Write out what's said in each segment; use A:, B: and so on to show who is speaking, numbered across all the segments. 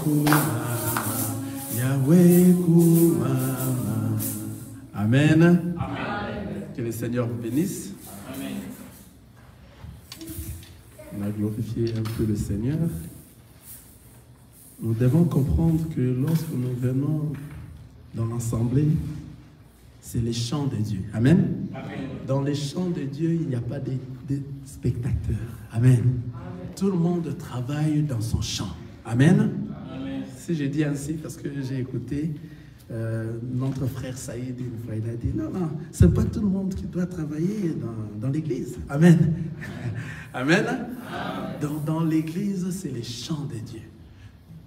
A: Kumama, Yahweh Kumama. Amen. Amen. Que le Seigneur vous bénisse. Amen. On a glorifié un peu le Seigneur. Nous devons comprendre que lorsque nous venons dans l'assemblée, c'est les chants de Dieu. Amen. Amen. Dans les chants de Dieu, il n'y a pas de spectateurs. Amen. Amen. Tout le monde travaille dans son chant. Amen. Amen. Si je dis ainsi, parce que j'ai écouté notre frère Saïd une fois, il a dit, non, ce n'est pas tout le monde qui doit travailler dans l'église. Amen. Amen. Amen. Dans l'église, c'est les chants de Dieu.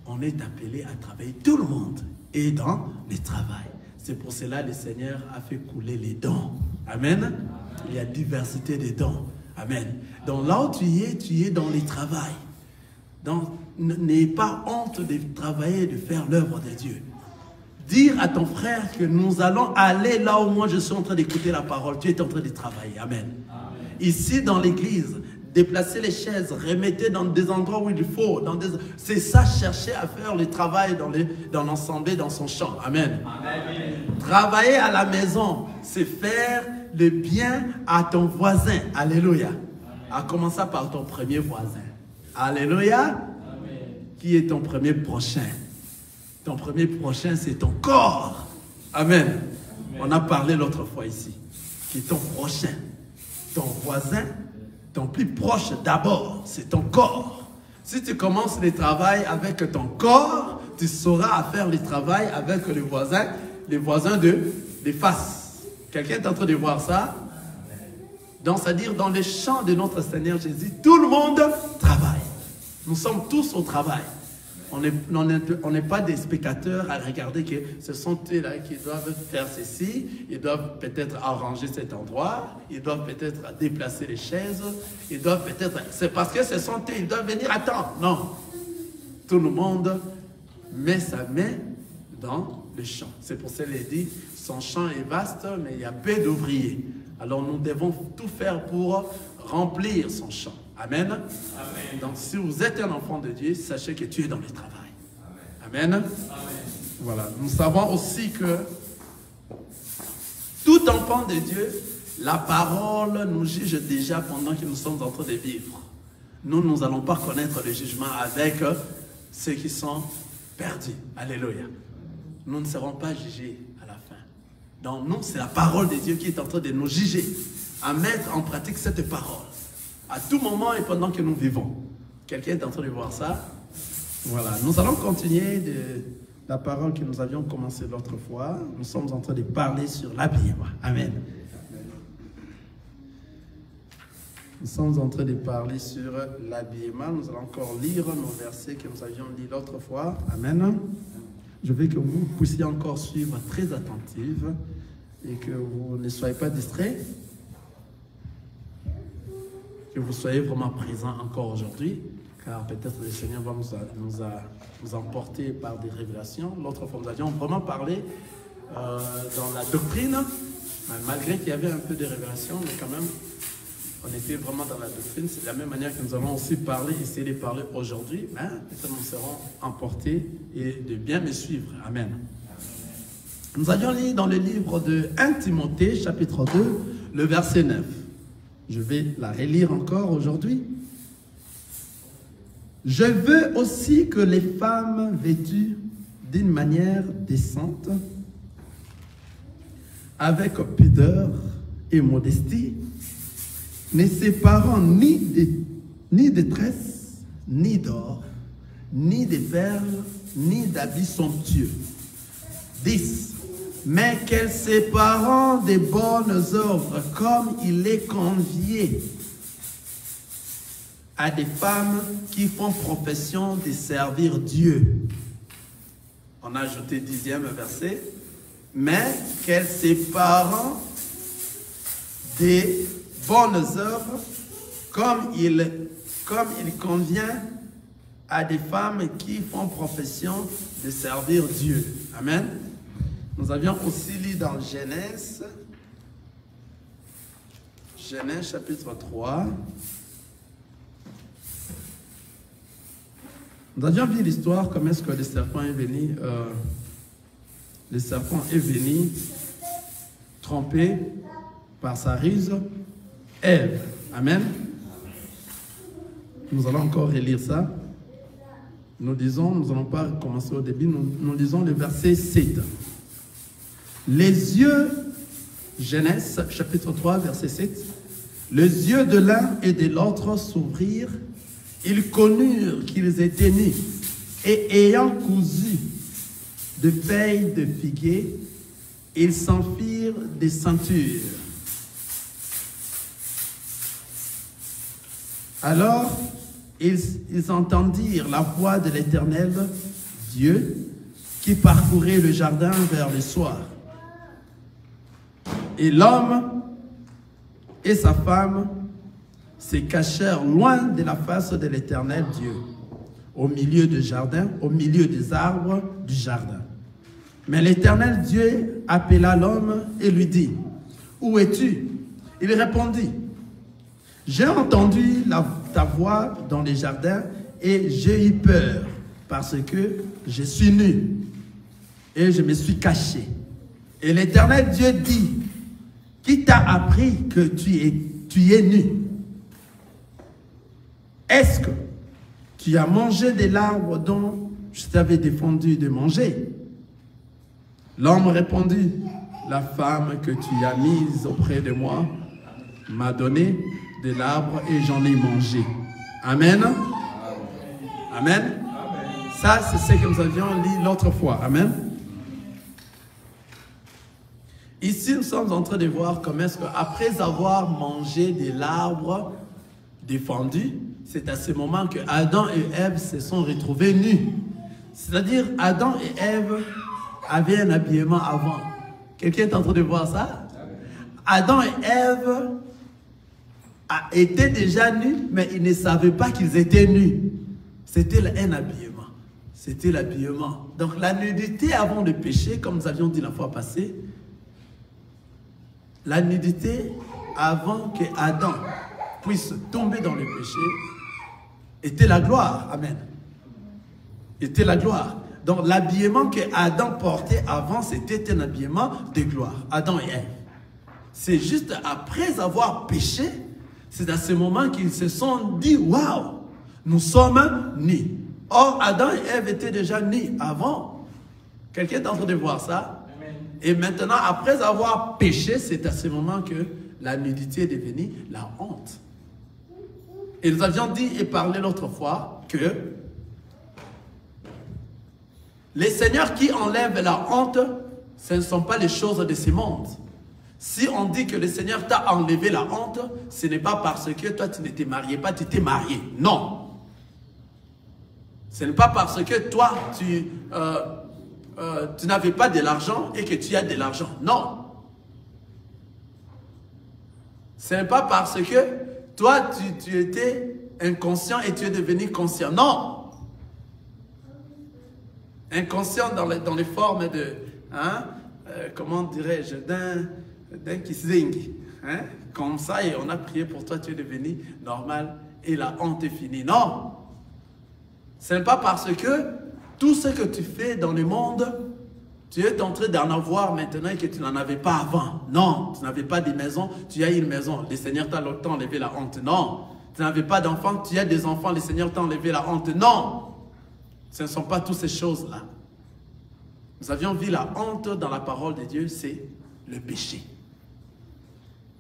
A: On est appelé à travailler, tout le monde est dans le travail. C'est pour cela que le Seigneur a fait couler les dons. Amen. Il y a diversité de dons. Amen. Donc là où tu es dans le travail. Donc n'aie pas honte de travailler, de faire l'œuvre de Dieu. Dire à ton frère que nous allons aller là où moi je suis en train d'écouter la parole. Tu es en train de travailler. Amen. Amen. Ici dans l'église, déplacer les chaises, remettez dans des endroits où il faut. C'est ça, chercher à faire le travail dans l'ensemble, dans son champ. Amen. Amen. Travailler à la maison, c'est faire le bien à ton voisin. Alléluia. À commencer par ton premier voisin. Alléluia. Amen. Qui est ton premier prochain? Ton premier prochain, c'est ton corps. Amen. Amen. On a parlé l'autre fois ici. Qui est ton prochain? Ton voisin? Ton plus proche d'abord, c'est ton corps. Si tu commences le travail avec ton corps, tu sauras faire le travail avec les voisins de face. Quelqu'un est en train de voir ça? Donc, c'est-à-dire dans les champs de notre Seigneur Jésus, tout le monde travaille. Nous sommes tous au travail. On n'est pas des spectateurs à regarder que ce sont eux-là qui doivent faire ceci, ils doivent peut-être arranger cet endroit, ils doivent peut-être déplacer les chaises, ils doivent peut-être... C'est parce que ce sont eux, ils doivent venir attendre. Non. Tout le monde met sa main dans le champ. C'est pour ça qu'il dit, son champ est vaste, mais il y a peu d'ouvriers. Alors nous devons tout faire pour remplir son champ. Amen. Amen. Donc, si vous êtes un enfant de Dieu, sachez que tu es dans le travail. Amen. Amen. Voilà. Nous savons aussi que tout enfant de Dieu, la parole nous juge déjà pendant que nous sommes en train de vivre. Nous n'allons pas connaître le jugement avec ceux qui sont perdus. Alléluia. Nous ne serons pas jugés à la fin. Donc, nous, c'est la parole de Dieu qui est en train de nous juger, à mettre en pratique cette parole. À tout moment et pendant que nous vivons. Quelqu'un est en train de voir ça? Voilà. Nous allons continuer de la parole que nous avions commencé l'autre fois. Nous sommes en train de parler sur l'habillement. Amen. Nous sommes en train de parler sur l'habillement. Nous allons encore lire nos versets que nous avions lus l'autre fois. Amen. Je veux que vous puissiez encore suivre très attentifs et que vous ne soyez pas distraits. Que vous soyez vraiment présents encore aujourd'hui, car peut-être le Seigneur va nous emporter par des révélations. L'autre fois, nous avions vraiment parlé dans la doctrine, malgré qu'il y avait un peu de révélations, mais quand même, on était vraiment dans la doctrine. C'est de la même manière que nous allons aussi essayer de parler aujourd'hui, mais peut-être nous serons emportés et de bien me suivre. Amen. Nous avions lu dans le livre de 1 Timothée, chapitre 2, le verset 9. Je vais la relire encore aujourd'hui. Je veux aussi que les femmes vêtues d'une manière décente, avec pudeur et modestie, ne séparant ni de tresses, ni d'or, ni de perles, ni d'habits somptueux. 10. Mais qu'elles séparant des bonnes œuvres, comme il est convié à des femmes qui font profession de servir Dieu. On a ajouté 10e verset. Mais qu'elles séparant des bonnes œuvres, comme il convient à des femmes qui font profession de servir Dieu. Amen. Nous avions aussi lu dans Genèse chapitre 3. Nous avions vu l'histoire, comment est-ce que le serpent est venu, tromper par sa ruse Ève. Amen. Nous allons encore relire ça. Nous n'allons pas commencer au début, nous lisons le verset 7. Les yeux, Genèse chapitre 3, verset 7, les yeux de l'un et de l'autre s'ouvrirent, ils connurent qu'ils étaient nus, et ayant cousu de feuilles de figuier, ils s'en firent des ceintures. Alors, ils entendirent la voix de l'Éternel, Dieu, qui parcourait le jardin vers le soir. Et l'homme et sa femme se cachèrent loin de la face de l'Éternel Dieu, au milieu du jardin, au milieu des arbres du jardin. Mais l'Éternel Dieu appela l'homme et lui dit, « Où es-tu » Il répondit, « J'ai entendu ta voix dans les jardins et j'ai eu peur parce que je suis nu et je me suis caché. » Et l'Éternel Dieu dit, « Qui t'a appris que tu es nu? Est-ce que tu as mangé de l'arbre dont je t'avais défendu de manger? » L'homme répondit, « La femme que tu as mise auprès de moi m'a donné de l'arbre et j'en ai mangé. » Amen. Amen. Ça, c'est ce que nous avions lu l'autre fois. Amen. Ici, nous sommes en train de voir comment est-ce qu'après avoir mangé de l'arbre défendu, c'est à ce moment que Adam et Ève se sont retrouvés nus. C'est-à-dire, Adam et Ève avaient un habillement avant. Quelqu'un est en train de voir ça? Adam et Ève étaient déjà nus, mais ils ne savaient pas qu'ils étaient nus. C'était un habillement. C'était l'habillement. Donc la nudité avant le péché, comme nous avions dit la fois passée, la nudité avant que Adam puisse tomber dans le péché, était la gloire. Amen. Était la gloire. Donc l'habillement que Adam portait avant, c'était un habillement de gloire. Adam et Ève. C'est juste après avoir péché, c'est à ce moment qu'ils se sont dit, waouh, nous sommes nus. Or, Adam et Ève étaient déjà nus avant. Quelqu'un est en train de voir ça? Amen. Et maintenant, après avoir péché, c'est à ce moment que la nudité est devenue la honte. Et nous avions dit et parlé l'autre fois que les seigneurs qui enlèvent la honte, ce ne sont pas les choses de ce monde. Si on dit que le Seigneur t'a enlevé la honte, ce n'est pas parce que toi tu ne t'es marié pas, tu t'es marié. Non. Ce n'est pas parce que toi tu n'avais pas de l'argent et que tu as de l'argent. Non. Ce n'est pas parce que toi tu étais inconscient et tu es devenu conscient. Non. Inconscient dans les formes de, comment dirais-je, d'un kissing, hein? Comme ça, et on a prié pour toi, tu es devenu normal et la honte est finie. Non, ce n'est pas parce que tout ce que tu fais dans le monde, tu es en train d'en avoir maintenant et que tu n'en avais pas avant. Non, tu n'avais pas de maison, tu as une maison, le Seigneur t'a enlevé la honte. Non, tu n'avais pas d'enfants, tu as des enfants, le Seigneur t'a enlevé la honte. Non, ce ne sont pas toutes ces choses-là. Nous avions vu la honte dans la parole de Dieu, c'est le péché.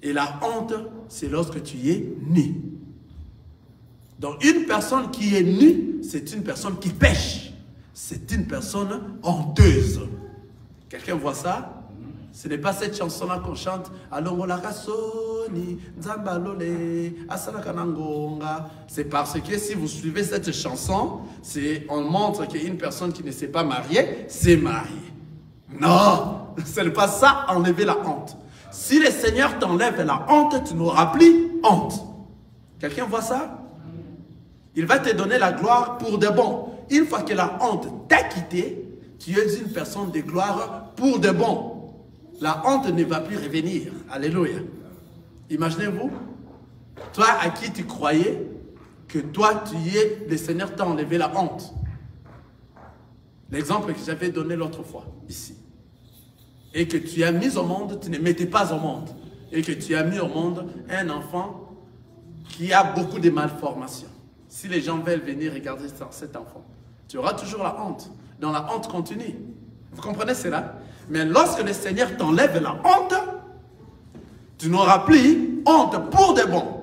A: Et la honte, c'est lorsque tu es nu. Donc une personne qui est nue, c'est une personne qui pêche. C'est une personne honteuse. Quelqu'un voit ça? Ce n'est pas cette chanson-là qu'on chante. C'est parce que si vous suivez cette chanson, on montre qu'une personne qui ne s'est pas mariée, s'est mariée. Non, ce n'est pas ça, enlever la honte. Si le Seigneur t'enlève la honte, tu n'auras plus honte. Quelqu'un voit ça? Il va te donner la gloire pour de bon. Une fois que la honte t'a quitté, tu es une personne de gloire pour de bon. La honte ne va plus revenir. Alléluia. Imaginez-vous, toi à qui tu croyais que toi tu y es, le Seigneur t'a enlevé la honte. L'exemple que j'avais donné l'autre fois, ici. Et que tu as mis au monde, tu ne mettais pas au monde. Et que tu as mis au monde un enfant qui a beaucoup de malformations. Si les gens veulent venir regarder cet enfant, tu auras toujours la honte. Donc la honte continue. Vous comprenez cela? Mais lorsque le Seigneur t'enlève la honte, tu n'auras plus honte pour de bon.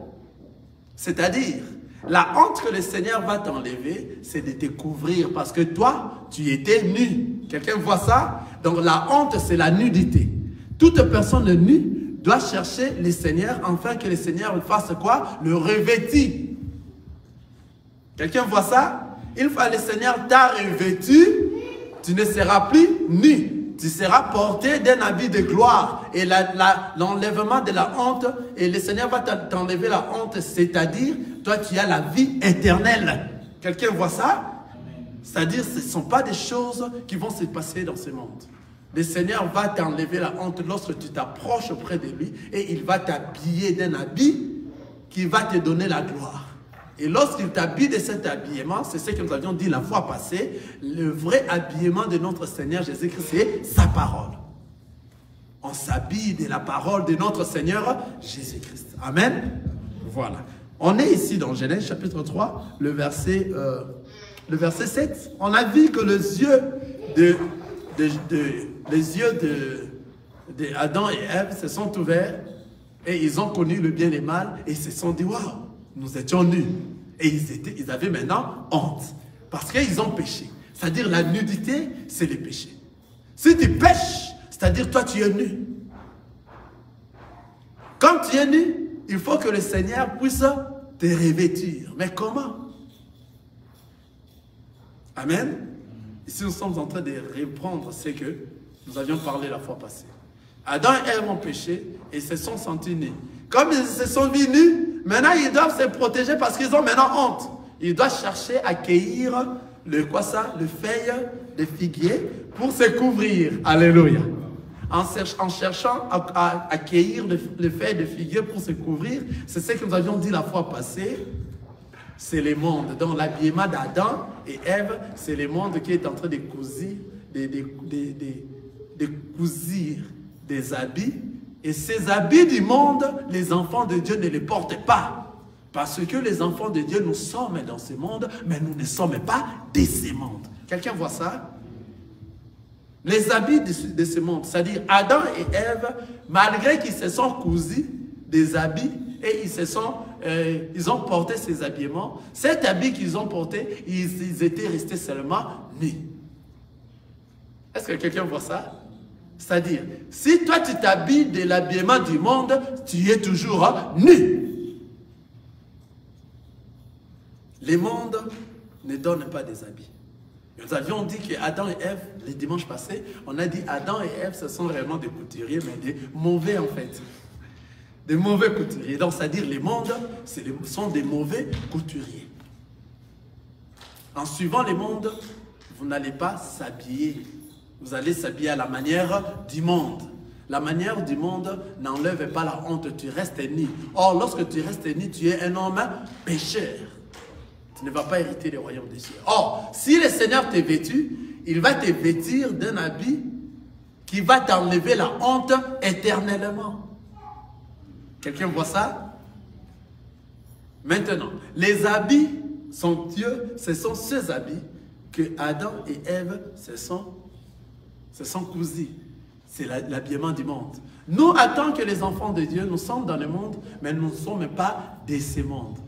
A: C'est-à-dire, la honte que le Seigneur va t'enlever, c'est de te couvrir parce que toi, tu étais nu. Quelqu'un voit ça? Donc la honte, c'est la nudité. Toute personne nue doit chercher le Seigneur afin que le Seigneur fasse quoi? Le revêtir. Quelqu'un voit ça? Une fois le Seigneur t'a revêtu, tu ne seras plus nu. Tu seras porté d'un habit de gloire. Et l'enlèvement de la honte, et le Seigneur va t'enlever la honte, c'est-à-dire, toi tu as la vie éternelle. Quelqu'un voit ça? C'est-à-dire, ce ne sont pas des choses qui vont se passer dans ce monde. Le Seigneur va t'enlever la honte lorsque tu t'approches auprès de lui et il va t'habiller d'un habit qui va te donner la gloire. Et lorsqu'il t'habille de cet habillement, c'est ce que nous avions dit la fois passée, le vrai habillement de notre Seigneur Jésus-Christ, c'est sa parole. On s'habille de la parole de notre Seigneur Jésus-Christ. Amen. Voilà. On est ici dans Genèse chapitre 3, le verset 7. On a vu que les yeux de Adam et Ève se sont ouverts et ils ont connu le bien et le mal et ils se sont dit, waouh, nous étions nus. Et ils avaient maintenant honte parce qu'ils ont péché. C'est-à-dire la nudité, c'est le péché. Si tu pêches, c'est-à-dire toi tu es nu. Quand tu es nu, il faut que le Seigneur puisse te revêtir. Mais comment? Amen. Ici, nous sommes en train de reprendre ce que nous avions parlé la fois passée. Adam et Ève ont péché et se sont sentis nus. Comme ils se sont vus nus, maintenant ils doivent se protéger parce qu'ils ont maintenant honte. Ils doivent chercher à cueillir le feuille de figuier pour se couvrir. Alléluia. En cherchant à cueillir le feuille de figuier pour se couvrir, c'est ce que nous avions dit la fois passée. C'est le monde. Dans l'habillement d'Adam et Ève, c'est le monde qui est en train de cousir, de cousir des habits. Et ces habits du monde, les enfants de Dieu ne les portent pas. Parce que les enfants de Dieu, nous sommes dans ce monde, mais nous ne sommes pas de ce monde. Quelqu'un voit ça? Les habits de ce monde, c'est-à-dire Adam et Ève, malgré qu'ils se sont cousus des habits, et ils ont porté ces habillements. Cet habit qu'ils ont porté, ils étaient restés seulement nus. Est-ce que quelqu'un voit ça? C'est-à-dire, si toi tu t'habilles de l'habillement du monde, tu es toujours nu. Le monde ne donne pas des habits. Nous avions dit que Adam et Ève, le dimanche passé, on a dit Adam et Ève, ce sont vraiment des couturiers, mais des mauvais en fait. Des mauvais couturiers. Donc, c'est-à-dire, les mondes sont des mauvais couturiers. En suivant les mondes, vous n'allez pas s'habiller. Vous allez s'habiller à la manière du monde. La manière du monde n'enlève pas la honte, tu restes nu. Or, lorsque tu restes nu, tu es un homme pécheur. Tu ne vas pas hériter le royaume des cieux. Or, si le Seigneur t'est vêtu, il va te vêtir d'un habit qui va t'enlever la honte éternellement. Quelqu'un voit ça? Maintenant, les habits sont Dieu, ce sont ces habits que Adam et Ève se sont cousus. C'est l'habillement du monde. Nous, en tant que les enfants de Dieu, nous sommes dans le monde, mais nous ne sommes pas de ce monde.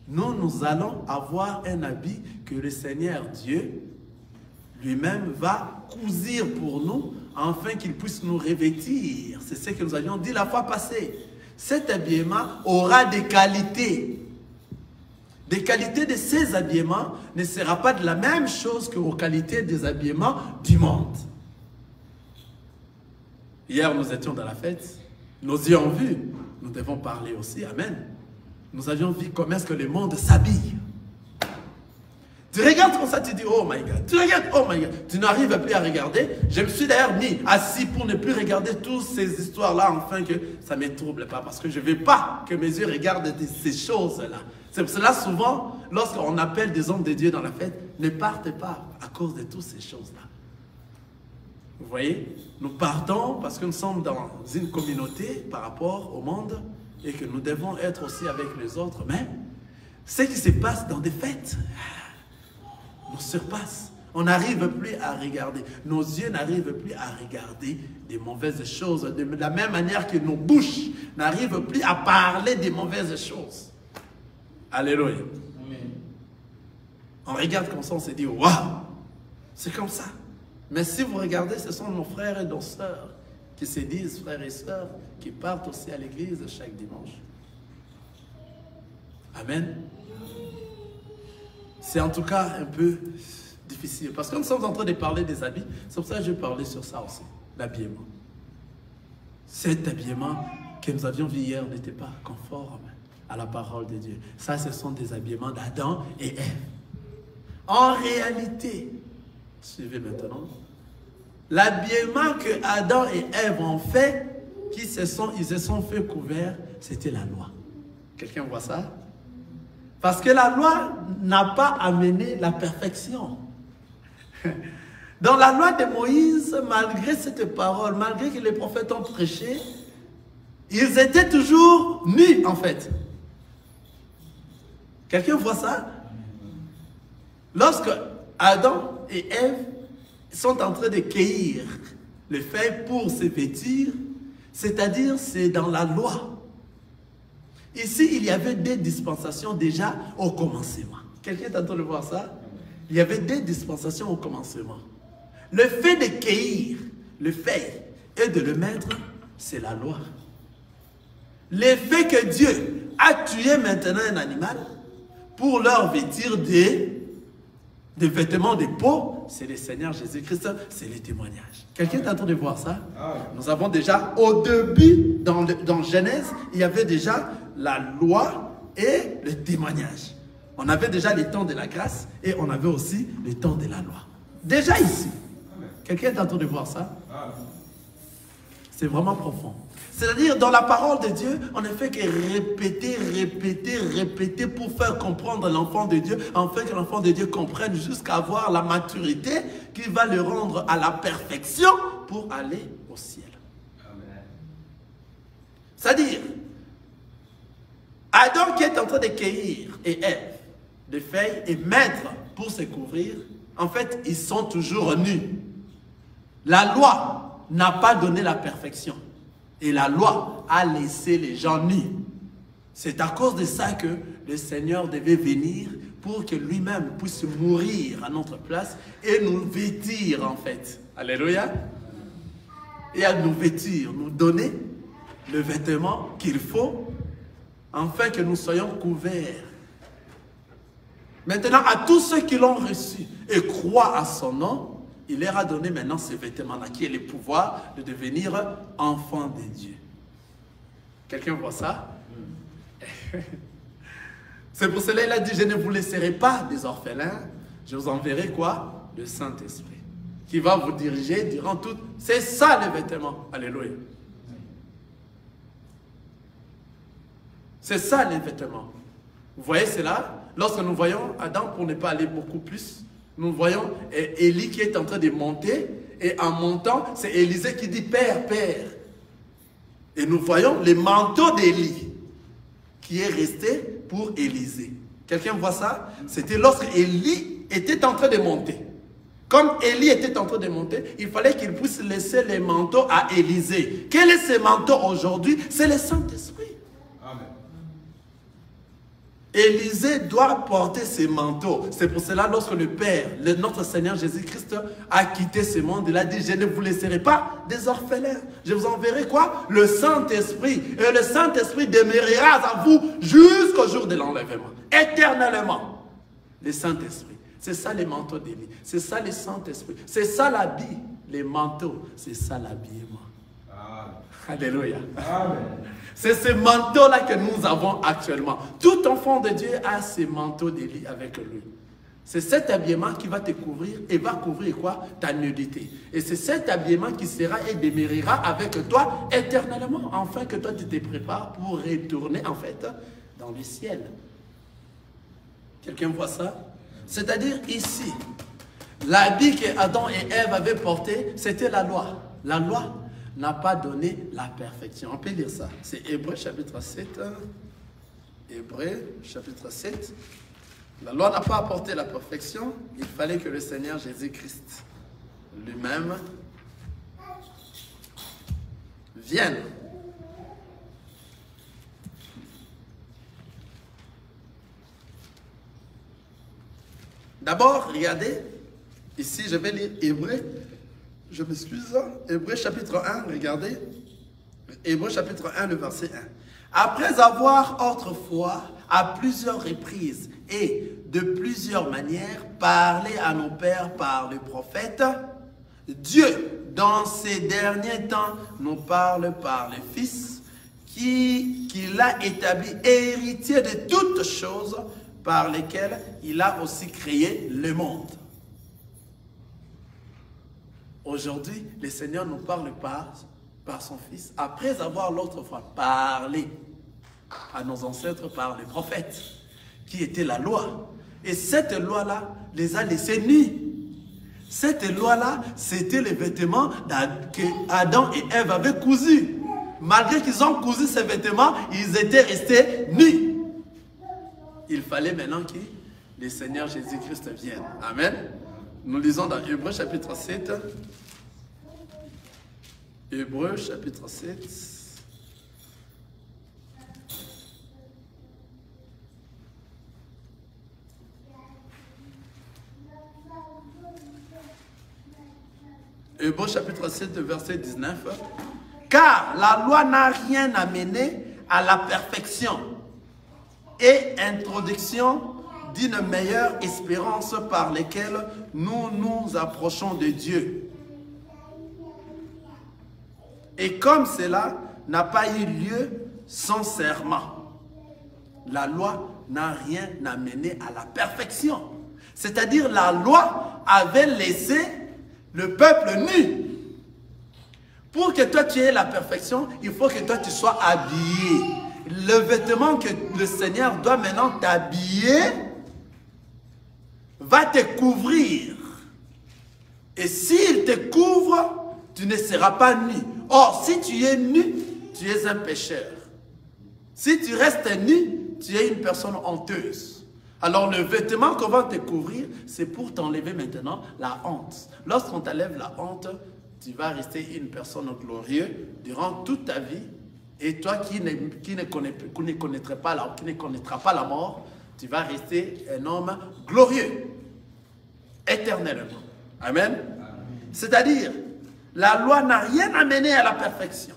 A: Nous allons avoir un habit que le Seigneur Dieu lui-même va cousir pour nous, afin qu'il puisse nous revêtir. C'est ce que nous avions dit la fois passée. Cet habillement aura des qualités. Des qualités de ces habillements ne sera pas de la même chose que aux qualités des habillements du monde. Hier, nous étions dans la fête. Nous y avons vu. Nous devons parler aussi. Amen. Nous avions vu comment est-ce que le monde s'habille. Tu regardes comme ça, tu dis, oh my God. Tu regardes, oh my God. Tu n'arrives plus à regarder. Je me suis d'ailleurs mis assis pour ne plus regarder toutes ces histoires-là, afin que ça ne me trouble pas. Parce que je ne veux pas que mes yeux regardent ces choses-là. C'est pour cela, souvent, lorsqu'on appelle des hommes de Dieu dans la fête, ne partez pas à cause de toutes ces choses-là. Vous voyez, nous partons parce que nous sommes dans une communauté par rapport au monde et que nous devons être aussi avec les autres. Mais ce qui se passe dans des fêtes nous surpasse. On n'arrive plus à regarder. Nos yeux n'arrivent plus à regarder des mauvaises choses. De la même manière que nos bouches n'arrivent plus à parler des mauvaises choses. Alléluia. Amen. On regarde comme ça, on se dit, waouh, c'est comme ça. Mais si vous regardez, ce sont nos frères et nos sœurs qui se disent frères et sœurs, qui partent aussi à l'église chaque dimanche. Amen. C'est en tout cas un peu difficile. Parce que nous sommes en train de parler des habits. C'est pour ça que je vais parler sur ça aussi, l'habillement. Cet habillement que nous avions vu hier n'était pas conforme à la parole de Dieu. Ça, ce sont des habillements d'Adam et Ève. En réalité, suivez maintenant, l'habillement que Adam et Ève ont fait, ils se sont fait couverts, c'était la loi. Quelqu'un voit ça? Parce que la loi n'a pas amené la perfection. Dans la loi de Moïse, malgré cette parole, malgré que les prophètes ont prêché, ils étaient toujours nus en fait. Quelqu'un voit ça? Lorsque Adam et Ève sont en train de cueillir les feuilles pour se vêtir, c'est-à-dire c'est dans la loi. Ici, il y avait des dispensations déjà au commencement. Quelqu'un est en train de voir ça? Il y avait des dispensations au commencement. Le fait de cueillir le feuille et de le mettre, c'est la loi. Le fait que Dieu a tué maintenant un animal pour leur vêtir des vêtements de peau, c'est le Seigneur Jésus-Christ, c'est le témoignage. Quelqu'un est en train de voir ça? Nous avons déjà, au début, dans Genèse, il y avait déjà la loi et le témoignage. On avait déjà le temps de la grâce et on avait aussi le temps de la loi. Déjà ici. Quelqu'un est en train de voir ça? C'est vraiment profond. C'est-à-dire, dans la parole de Dieu, on ne fait que répéter pour faire comprendre l'enfant de Dieu, afin que l'enfant de Dieu comprenne jusqu'à avoir la maturité qui va le rendre à la perfection pour aller au ciel. C'est-à-dire, Adam qui est en train de cueillir et Ève des feuilles et mettre pour se couvrir, en fait, ils sont toujours nus. La loi n'a pas donné la perfection. Et la loi a laissé les gens nus. C'est à cause de ça que le Seigneur devait venir pour que lui-même puisse mourir à notre place et nous vêtir en fait. Alléluia. Et à nous vêtir, nous donner le vêtement qu'il faut afin que nous soyons couverts. Maintenant, à tous ceux qui l'ont reçu et croient à son nom, il leur a donné maintenant ces vêtements-là, qui est le pouvoir de devenir enfant de Dieu. Quelqu'un voit ça? C'est pour cela qu'il a dit, je ne vous laisserai pas des orphelins, je vous enverrai quoi? Le Saint-Esprit, qui va vous diriger durant tout. C'est ça les vêtements. Alléluia. C'est ça les vêtements. Vous voyez cela? Lorsque nous voyons Adam, pour ne pas aller beaucoup plus, nous voyons Élie qui est en train de monter, et en montant, c'est Élisée qui dit « Père, Père ». Et nous voyons le manteau d'Élie qui est resté pour Élisée. Quelqu'un voit ça? C'était lorsque Élie était en train de monter. Comme Élie était en train de monter, il fallait qu'il puisse laisser les manteaux à Élisée. Quel est ce manteau aujourd'hui? C'est le Saint-Esprit. Élisée doit porter ses manteaux. C'est pour cela, lorsque le Père, notre Seigneur Jésus-Christ, a quitté ce monde, il a dit, je ne vous laisserai pas des orphelins. Je vous enverrai quoi? Le Saint-Esprit. Et le Saint-Esprit demeurera à vous jusqu'au jour de l'enlèvement. Éternellement. Le Saint-Esprit. C'est ça les manteaux d'Élie. C'est ça le Saint-Esprit. C'est ça l'habit. Les manteaux, c'est ça l'habillement. Alléluia. Amen. C'est ce manteau-là que nous avons actuellement. Tout enfant de Dieu a ce manteau d'Élie avec lui. C'est cet habillement qui va te couvrir et va couvrir quoi? Ta nudité. Et c'est cet habillement qui sera et demeurera avec toi éternellement, afin que toi tu te prépares pour retourner en fait dans le ciel. Quelqu'un voit ça? C'est-à-dire ici, L'habit que Adam et Ève avaient porté, c'était la loi. La loi n'a pas donné la perfection. On peut lire ça. C'est Hébreux chapitre 7. Hébreux chapitre 7. La loi n'a pas apporté la perfection. Il fallait que le Seigneur Jésus-Christ lui-même vienne. D'abord, regardez, ici je vais lire Hébreux, je m'excuse, Hébreux chapitre 1, regardez, Hébreux chapitre 1, le verset 1. Après avoir autrefois, à plusieurs reprises et de plusieurs manières, parlé à nos pères par les prophètes, Dieu, dans ces derniers temps, nous parle par le Fils, qu'il a établi héritier de toutes choses, par lesquels il a aussi créé le monde. Aujourd'hui, le Seigneur nous parle par son Fils, après avoir l'autre fois parlé à nos ancêtres par les prophètes, qui était la loi. Et cette loi-là les a laissés nus. Cette loi-là, c'était les vêtements qu'Adam et Ève avaient cousus. Malgré qu'ils ont cousu ces vêtements, ils étaient restés nus. Il fallait maintenant que le Seigneur Jésus-Christ vienne. Amen. Nous lisons dans Hébreux chapitre 7. Hébreux chapitre 7. Hébreux chapitre 7, verset 19. Car la loi n'a rien amené à la perfection et introduction d'une meilleure espérance par laquelle nous nous approchons de Dieu. Et comme cela n'a pas eu lieu sans serment, la loi n'a rien amené à la perfection. C'est-à-dire la loi avait laissé le peuple nu. Pour que toi tu aies la perfection, il faut que toi tu sois habillé. Le vêtement que le Seigneur doit maintenant t'habiller va te couvrir. Et s'il te couvre, tu ne seras pas nu. Or, si tu es nu, tu es un pécheur. Si tu restes nu, tu es une personne honteuse. Alors, le vêtement qu'on va te couvrir, c'est pour t'enlever maintenant la honte. Lorsqu'on t'enlève la honte, tu vas rester une personne glorieuse durant toute ta vie. Et toi qui ne connaîtras pas la mort, tu vas rester un homme glorieux, éternellement. Amen. C'est-à-dire, la loi n'a rien amené à la perfection.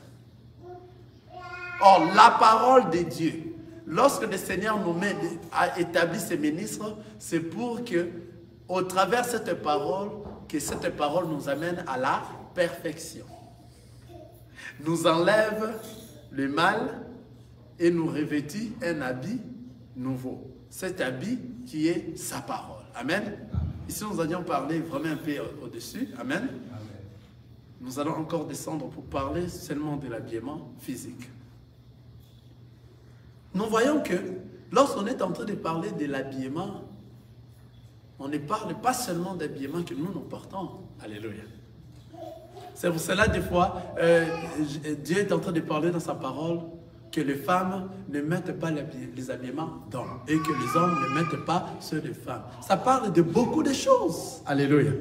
A: Or, la parole de Dieu, lorsque le Seigneur a établi ses ministres, c'est pour que, au travers de cette parole, que cette parole nous amène à la perfection. Nous enlève le mal et nous revêtit un habit nouveau. Cet habit qui est sa parole. Amen. Ici, nous allions parler vraiment un peu au-dessus. Amen. Amen. Nous allons encore descendre pour parler seulement de l'habillement physique. Nous voyons que lorsqu'on est en train de parler de l'habillement, on ne parle pas seulement d'habillement que nous portons. Alléluia. C'est pour cela, des fois, Dieu est en train de parler dans sa parole que les femmes ne mettent pas les habillements d'hommes et que les hommes ne mettent pas ceux des femmes. Ça parle de beaucoup de choses. Alléluia.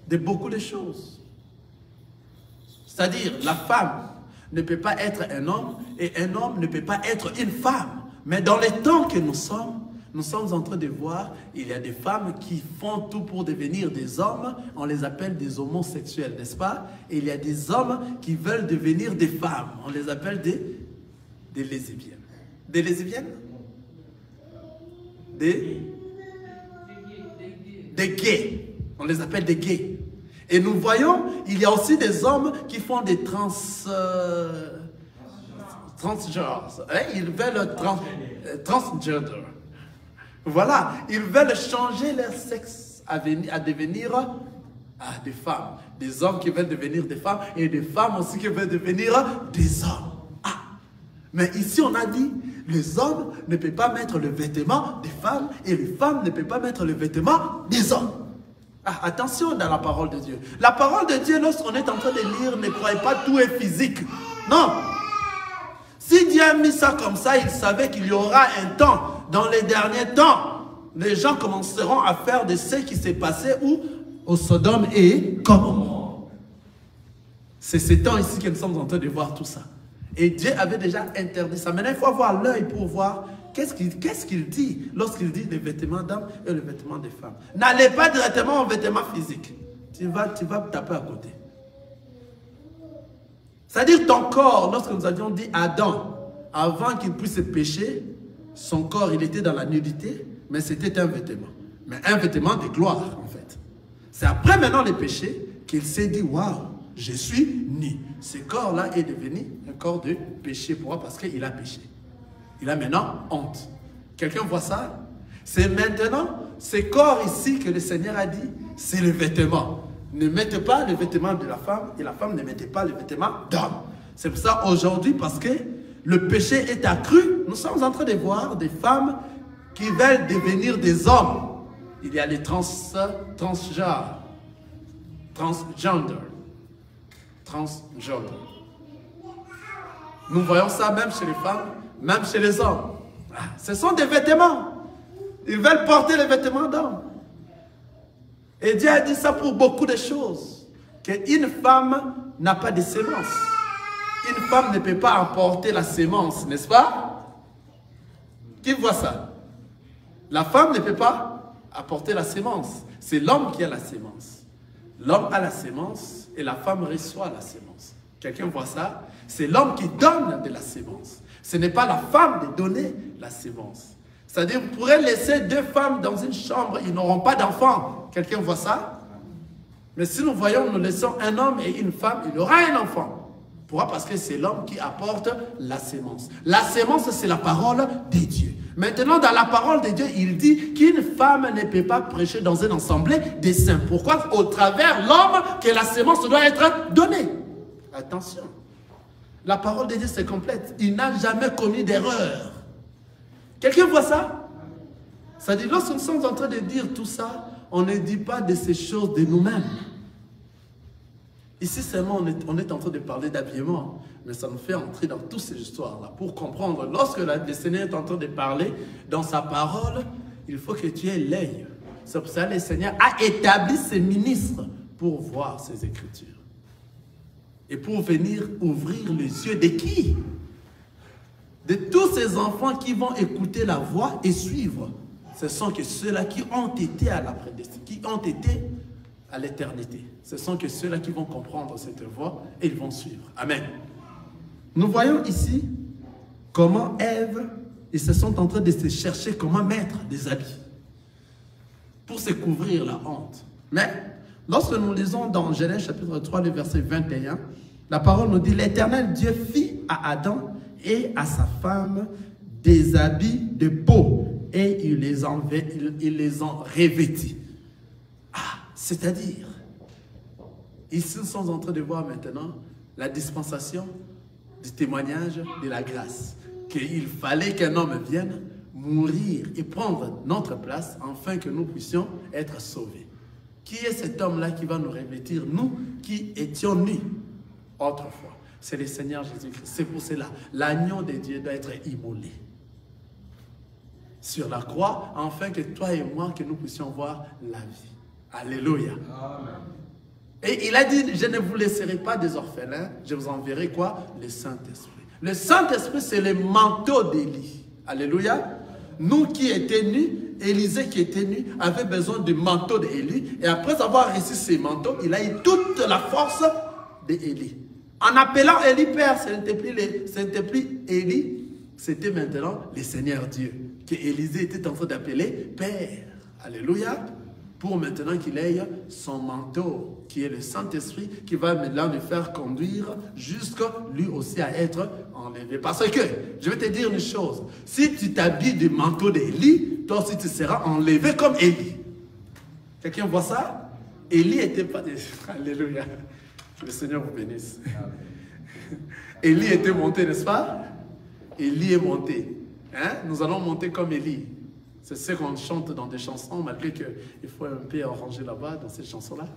A: De beaucoup de choses. C'est-à-dire, la femme ne peut pas être un homme et un homme ne peut pas être une femme. Mais dans les temps que nous sommes en train de voir, il y a des femmes qui font tout pour devenir des hommes. On les appelle des homosexuels, n'est-ce pas? Et il y a des hommes qui veulent devenir des femmes. On les appelle des lesbiennes. Des lesbiennes? Des gays. On les appelle des gays. Et nous voyons, il y a aussi des hommes qui font des transgenres. Hein? Ils veulent transgender. Voilà, ils veulent changer leur sexe à devenir des femmes. Des hommes qui veulent devenir des femmes et des femmes aussi qui veulent devenir des hommes. Ah. Mais ici, on a dit, les hommes ne peuvent pas mettre le vêtement des femmes et les femmes ne peuvent pas mettre le vêtement des hommes. Ah, attention dans la parole de Dieu. La parole de Dieu, lorsqu'on est en train de lire, ne croyez pas tout est physique. Non. Si Dieu a mis ça comme ça, il savait qu'il y aura un temps, dans les derniers temps, les gens commenceront à faire de ce qui s'est passé où au Sodome et Gomorrhe. C'est ces temps ici que nous sommes en train de voir tout ça. Et Dieu avait déjà interdit ça. Maintenant, il faut avoir l'œil pour voir qu'est-ce qu'il dit lorsqu'il dit les vêtements d'hommes et les vêtements des femmes. N'allez pas directement aux vêtements physiques. Tu vas taper à côté. C'est-à-dire ton corps, lorsque nous avions dit Adam, avant qu'il puisse pécher, son corps, il était dans la nudité, mais c'était un vêtement. Mais un vêtement de gloire, en fait. C'est après maintenant le péché qu'il s'est dit, waouh, je suis nu. Ce corps-là est devenu un corps de péché. Pourquoi? Parce qu'il a péché. Il a maintenant honte. Quelqu'un voit ça? C'est maintenant ce corps ici que le Seigneur a dit, c'est le vêtement. Ne mettez pas le vêtement de la femme et la femme ne mettez pas le vêtement d'homme. C'est pour ça aujourd'hui, parce que le péché est accru, nous sommes en train de voir des femmes qui veulent devenir des hommes. Il y a les transgender. Nous voyons ça même chez les femmes, même chez les hommes. Ce sont des vêtements. Ils veulent porter les vêtements d'hommes. Et Dieu a dit ça pour beaucoup de choses. Qu'une femme n'a pas de sémence. Une femme ne peut pas emporter la sémence, n'est-ce pas? Qui voit ça? La femme ne peut pas apporter la sémence. C'est l'homme qui a la sémence. L'homme a la sémence et la femme reçoit la sémence. Quelqu'un voit ça? C'est l'homme qui donne de la sémence. Ce n'est pas la femme de donner la sémence. C'est-à-dire, vous pourrez laisser deux femmes dans une chambre, ils n'auront pas d'enfant. Quelqu'un voit ça? Mais si nous voyons, nous laissons un homme et une femme, il aura un enfant. Pourquoi? Parce que c'est l'homme qui apporte la sémence. La sémence, c'est la parole de Dieu. Maintenant, dans la parole de Dieu, il dit qu'une femme ne peut pas prêcher dans une assemblée des saints. Pourquoi? Au travers l'homme que la sémence doit être donnée. Attention. La parole de Dieu, c'est complète. Il n'a jamais commis d'erreur. Quelqu'un voit ça? Ça dit, lorsque nous sommes en train de dire tout ça, on ne dit pas de ces choses de nous-mêmes. Ici seulement, on est en train de parler d'habillement, mais ça nous fait entrer dans toutes ces histoires-là pour comprendre. Lorsque le Seigneur est en train de parler dans sa parole, il faut que tu aies l'œil. C'est pour ça que le Seigneur a établi ses ministres pour voir ces Écritures. Et pour venir ouvrir les yeux de qui? De tous ces enfants qui vont écouter la voix et suivre. Ce sont que ceux-là qui ont été à la prédestinée, qui ont été à l'éternité. Ce sont que ceux-là qui vont comprendre cette voix et ils vont suivre. Amen. Nous voyons ici comment Ève, ils se sont en train de se chercher comment mettre des habits pour se couvrir la honte. Mais lorsque nous lisons dans Genèse chapitre 3, le verset 21, la parole nous dit, l'Éternel Dieu fit à Adam et à sa femme des habits de peau et ils les ont revêtis. Ah, c'est-à-dire, ici nous sommes en train de voir maintenant la dispensation du témoignage de la grâce. Qu'il fallait qu'un homme vienne mourir et prendre notre place afin que nous puissions être sauvés. Qui est cet homme-là qui va nous revêtir, nous qui étions nus autrefois? C'est le Seigneur Jésus-Christ. C'est pour cela, l'agneau de Dieu doit être immolé sur la croix, afin que toi et moi, que nous puissions voir la vie. Alléluia. Amen. Et il a dit, je ne vous laisserai pas des orphelins, je vous enverrai quoi? Le Saint-Esprit. Le Saint-Esprit, c'est le manteau d'Élie. Alléluia. Nous qui étions nus, Élisée qui était nu, avait besoin du manteau d'Élie. Et après avoir reçu ces manteaux, il a eu toute la force d'Élie. En appelant Élie Père, ce n'était plus Élie, c'était maintenant le Seigneur Dieu, que Élisée était en train d'appeler Père. Alléluia. Pour maintenant qu'il ait son manteau, qui est le Saint-Esprit, qui va maintenant le faire conduire jusqu'à lui aussi à être enlevé. Parce que, je vais te dire une chose, si tu t'habilles du manteau d'Élie, toi aussi tu seras enlevé comme Élie. Quelqu'un voit ça? Élie était pas... Alléluia. Que le Seigneur vous bénisse. Élie était monté, n'est-ce pas? Élie est monté. Hein? Nous allons monter comme Élie. C'est ce qu'on chante dans des chansons, malgré qu'il faut un peu arranger là-bas, dans ces chansons-là.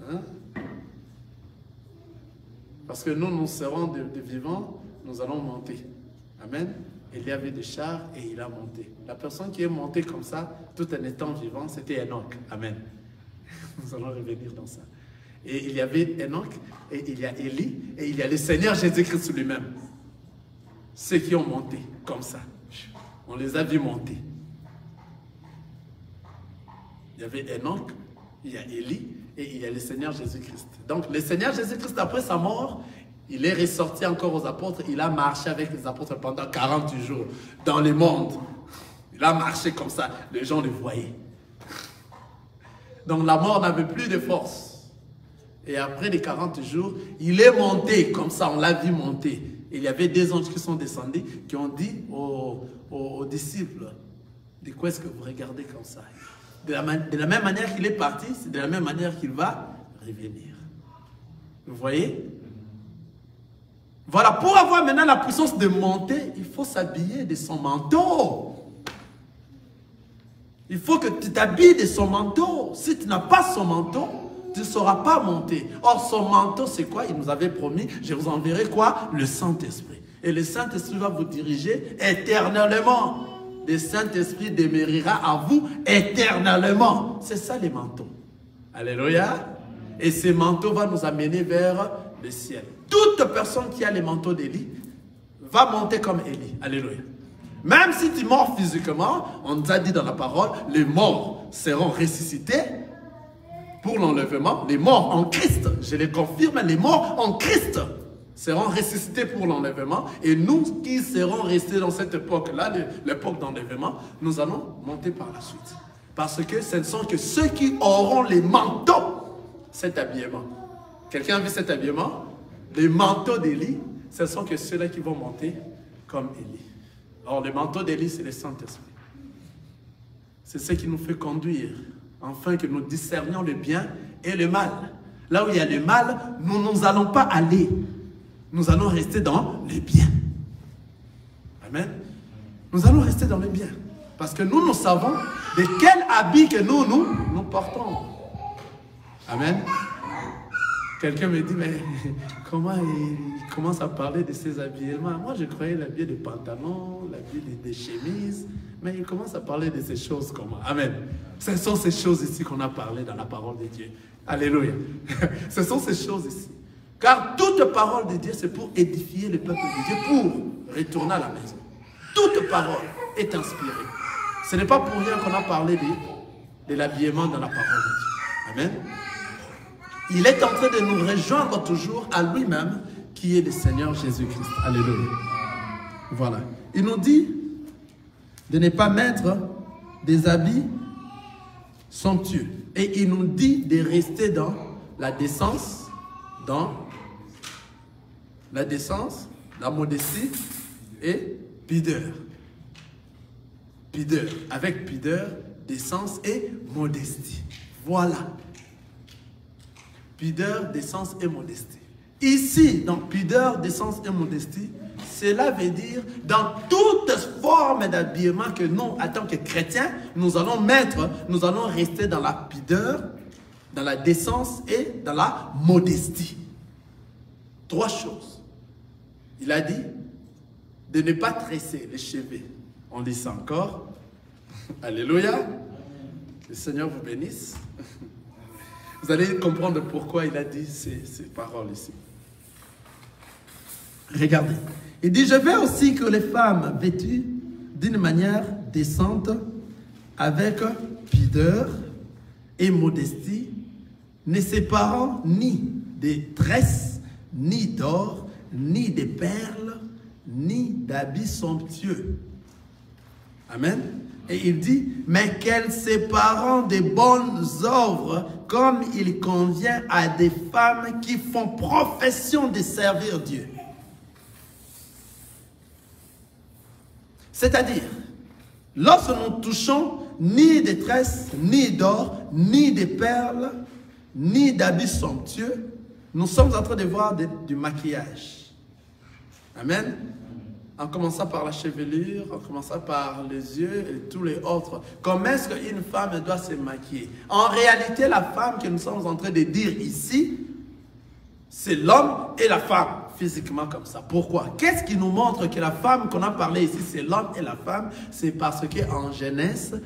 A: Hein? Parce que nous serons des vivants, nous allons monter. Amen. Il y avait des chars et il a monté. La personne qui est montée comme ça, tout en étant vivant, c'était Enoch. Amen. Nous allons revenir dans ça. Et il y avait Enoch, et il y a Élie, et il y a le Seigneur Jésus-Christ lui-même. Ceux qui ont monté comme ça. On les a vus monter. Il y avait Enoch, il y a Élie, et il y a le Seigneur Jésus-Christ. Donc le Seigneur Jésus-Christ, après sa mort, il est ressorti encore aux apôtres. Il a marché avec les apôtres pendant 40 jours dans le monde. Il a marché comme ça. Les gens le voyaient. Donc la mort n'avait plus de force. Et après les 40 jours, il est monté comme ça. On l'a vu monter. Et il y avait des anges qui sont descendus, qui ont dit aux disciples, de quoi est-ce que vous regardez comme ça? De la même manière qu'il est parti, c'est de la même manière qu'il va revenir. Vous voyez? Voilà, pour avoir maintenant la puissance de monter, il faut s'habiller de son manteau. Il faut que tu t'habilles de son manteau. Si tu n'as pas son manteau, tu ne sauras pas monter. Or, son manteau, c'est quoi? Il nous avait promis, je vous enverrai quoi? Le Saint-Esprit. Et le Saint-Esprit va vous diriger éternellement. Le Saint-Esprit demeurera à vous éternellement. C'est ça les manteaux. Alléluia. Et ce manteau va nous amener vers le ciel. Toute personne qui a les manteaux d'Élie va monter comme Élie. Alléluia. Même si tu mords physiquement, on nous a dit dans la parole, les morts seront ressuscités pour l'enlèvement. Les morts en Christ, je les confirme, les morts en Christ seront ressuscités pour l'enlèvement. Et nous qui serons restés dans cette époque-là, l'époque d'enlèvement, nous allons monter par la suite. Parce que ce ne sont que ceux qui auront les manteaux, cet habillement. Quelqu'un a vu cet habillement? Les manteaux d'Élie, ce sont que ceux-là qui vont monter comme Élie. Or, le manteau d'Élie, c'est le Saint-Esprit. C'est ce qui nous fait conduire, afin que nous discernions le bien et le mal. Là où il y a le mal, nous n'allons pas aller. Nous allons rester dans le bien. Amen. Nous allons rester dans le bien. Parce que nous savons de quel habit que nous portons. Amen. Quelqu'un me dit, mais comment il commence à parler de ses habillements? Moi, je croyais l'habiller de pantalons, l'habiller de chemises, mais il commence à parler de ces choses comme... Amen. Ce sont ces choses ici qu'on a parlé dans la parole de Dieu. Alléluia. Ce sont ces choses ici. Car toute parole de Dieu, c'est pour édifier le peuple de Dieu, pour retourner à la maison. Toute parole est inspirée. Ce n'est pas pour rien qu'on a parlé de l'habillement dans la parole de Dieu. Amen. Il est en train de nous rejoindre toujours à lui-même, qui est le Seigneur Jésus-Christ. Alléluia. Voilà. Il nous dit de ne pas mettre des habits somptueux. Et il nous dit de rester dans la décence, la modestie et pudeur. Pudeur. Avec pudeur, décence et modestie. Voilà. Pudeur, décence et modestie. Ici, dans pudeur, décence et modestie, cela veut dire dans toute forme d'habillement que nous, en tant que chrétiens, nous allons mettre, nous allons rester dans la pudeur, dans la décence et dans la modestie. 3 choses. Il a dit de ne pas tresser les cheveux. On dit ça encore. Alléluia. Le Seigneur vous bénisse. Vous allez comprendre pourquoi il a dit ces paroles ici. Regardez. Il dit, je veux aussi que les femmes vêtues d'une manière décente, avec pudeur et modestie, ne séparant ni des tresses, ni d'or, ni des perles, ni d'habits somptueux. Amen. Et il dit, mais qu'elles séparant des bonnes œuvres, comme il convient à des femmes qui font profession de servir Dieu. C'est-à-dire, lorsque nous touchons ni des tresses, ni d'or, ni des perles, ni d'habits somptueux, nous sommes en train de voir du maquillage. Amen. en commençant par la chevelure, en commençant par les yeux et tous les autres. Comment est-ce qu'une femme doit se maquiller? En réalité, la femme que nous sommes en train de dire ici, c'est l'homme et la femme, physiquement comme ça. Pourquoi? Qu'est-ce qui nous montre que la femme qu'on a parlé ici, c'est l'homme et la femme? C'est parce qu'en Genèse,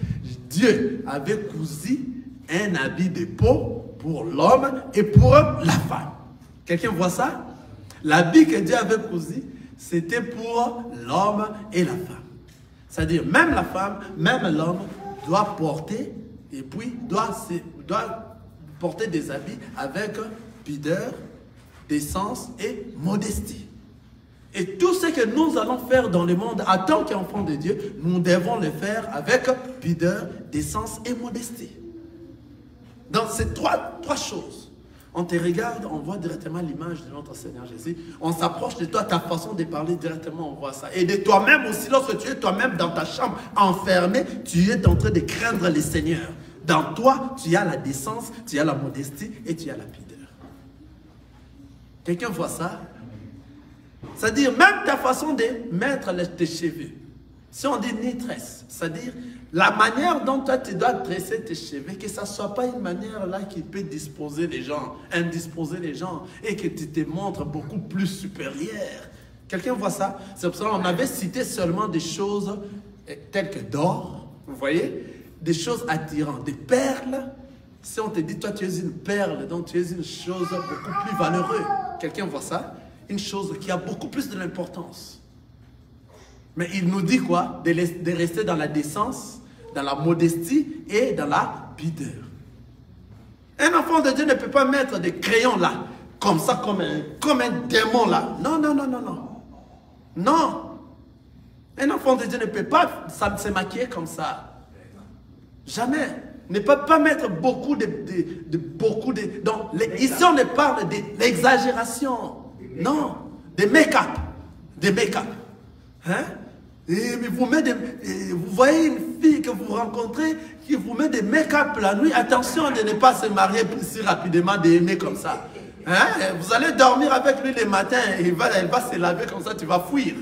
A: Dieu avait cousu un habit de peau pour l'homme et pour la femme. Quelqu'un voit ça? L'habit que Dieu avait cousu, c'était pour l'homme et la femme. C'est-à-dire, même la femme, même l'homme doit porter, et puis doit porter des habits avec pudeur, décence et modestie. Et tout ce que nous allons faire dans le monde, en tant qu'enfants de Dieu, nous devons le faire avec pudeur, décence et modestie. Dans ces trois choses. On te regarde, on voit directement l'image de notre Seigneur Jésus. On s'approche de toi, ta façon de parler directement, on voit ça. Et de toi-même aussi, lorsque tu es toi-même dans ta chambre, enfermé, tu es en train de craindre le Seigneur. Dans toi, tu as la décence, tu as la modestie et tu as la pudeur. Quelqu'un voit ça? C'est-à-dire, même ta façon de mettre tes cheveux. Si on dit ni tresse, c'est-à-dire la manière dont toi tu dois dresser tes cheveux, que ça ne soit pas une manière là qui peut disposer les gens, indisposer les gens, et que tu te montres beaucoup plus supérieur. Quelqu'un voit ça? C'est pour ça qu'on avait cité seulement des choses telles que d'or, vous voyez, des choses attirantes, des perles. Si on te dit, toi tu es une perle, donc tu es une chose beaucoup plus valeureuse. Quelqu'un voit ça? Une chose qui a beaucoup plus de l'importance. Mais il nous dit quoi? De rester dans la décence, dans la modestie et dans la pudeur. Un enfant de Dieu ne peut pas mettre des crayons là, comme ça, comme un démon là. Non, non, non, non, non. Non. Un enfant de Dieu ne peut pas se maquiller comme ça. Jamais. Ne peut pas mettre beaucoup de donc, ici, on ne parle de l'exagération. Non. Des make-up. Des make-up. Hein? Et vous voyez une fille que vous rencontrez qui vous met des make-up la nuit. Attention de ne pas se marier si rapidement, d'aimer comme ça. Hein? Vous allez dormir avec lui le matin, et elle va se laver comme ça, tu vas fuir.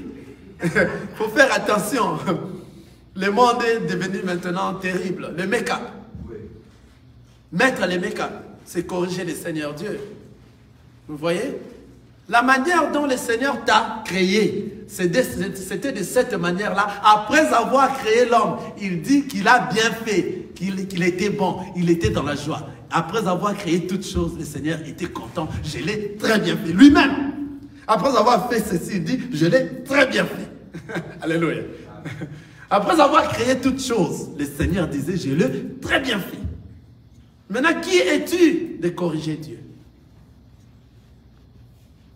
A: Il faut faire attention. Le monde est devenu maintenant terrible. Le make-up. Mettre les make-up, c'est corriger le Seigneur Dieu. Vous voyez? La manière dont le Seigneur t'a créé, c'était de cette manière-là. Après avoir créé l'homme, il dit qu'il a bien fait, qu'il était bon, il était dans la joie. Après avoir créé toutes choses, le Seigneur était content. Je l'ai très bien fait. Lui-même, après avoir fait ceci, il dit, je l'ai très bien fait. Alléluia. Après avoir créé toutes choses, le Seigneur disait, je l'ai très bien fait. Maintenant, qui es-tu de corriger Dieu?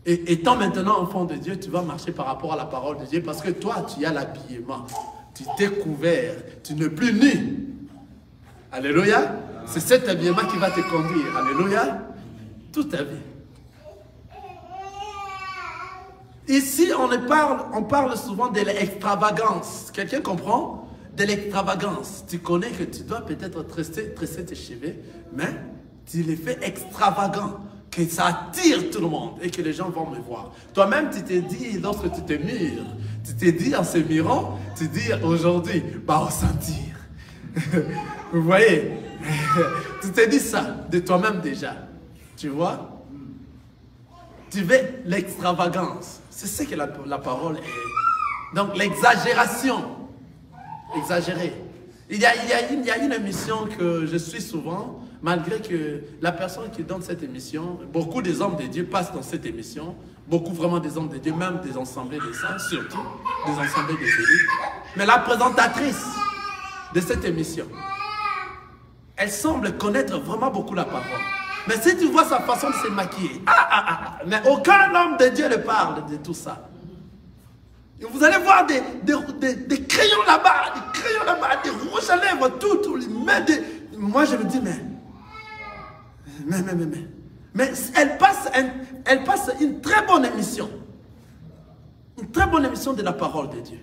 A: Et étant maintenant enfant de Dieu, tu vas marcher par rapport à la parole de Dieu parce que toi, tu as l'habillement. Tu t'es couvert. Tu n'es plus nu. Alléluia. C'est cet habillement qui va te conduire. Alléluia. Toute ta vie. Ici, on parle souvent de l'extravagance. Quelqu'un comprend? De l'extravagance. Tu connais que tu dois peut-être tresser tes cheveux, mais tu les fais extravagants. Que ça attire tout le monde et que les gens vont me voir. Toi-même, tu t'es dit, lorsque tu te mires, tu t'es dit en se mirant, tu dis aujourd'hui, bah ressentir. Vous voyez? Tu t'es dit ça de toi-même déjà. Tu vois? Tu veux l'extravagance. C'est ce que la parole est. Donc l'exagération. Exagérer. Il y a une émission que je suis souvent. Malgré que la personne qui donne cette émission, beaucoup des hommes de Dieu passent dans cette émission, beaucoup vraiment des hommes de Dieu, même des assemblées des saints, surtout des assemblées des élus. Mais la présentatrice de cette émission, elle semble connaître vraiment beaucoup la parole. Mais si tu vois sa façon de se maquiller, mais aucun homme de Dieu ne parle de tout ça. Et vous allez voir des crayons là-bas, des rouges à lèvres, tout. Moi je me dis, mais elle passe une très bonne émission. Une très bonne émission de la parole de Dieu.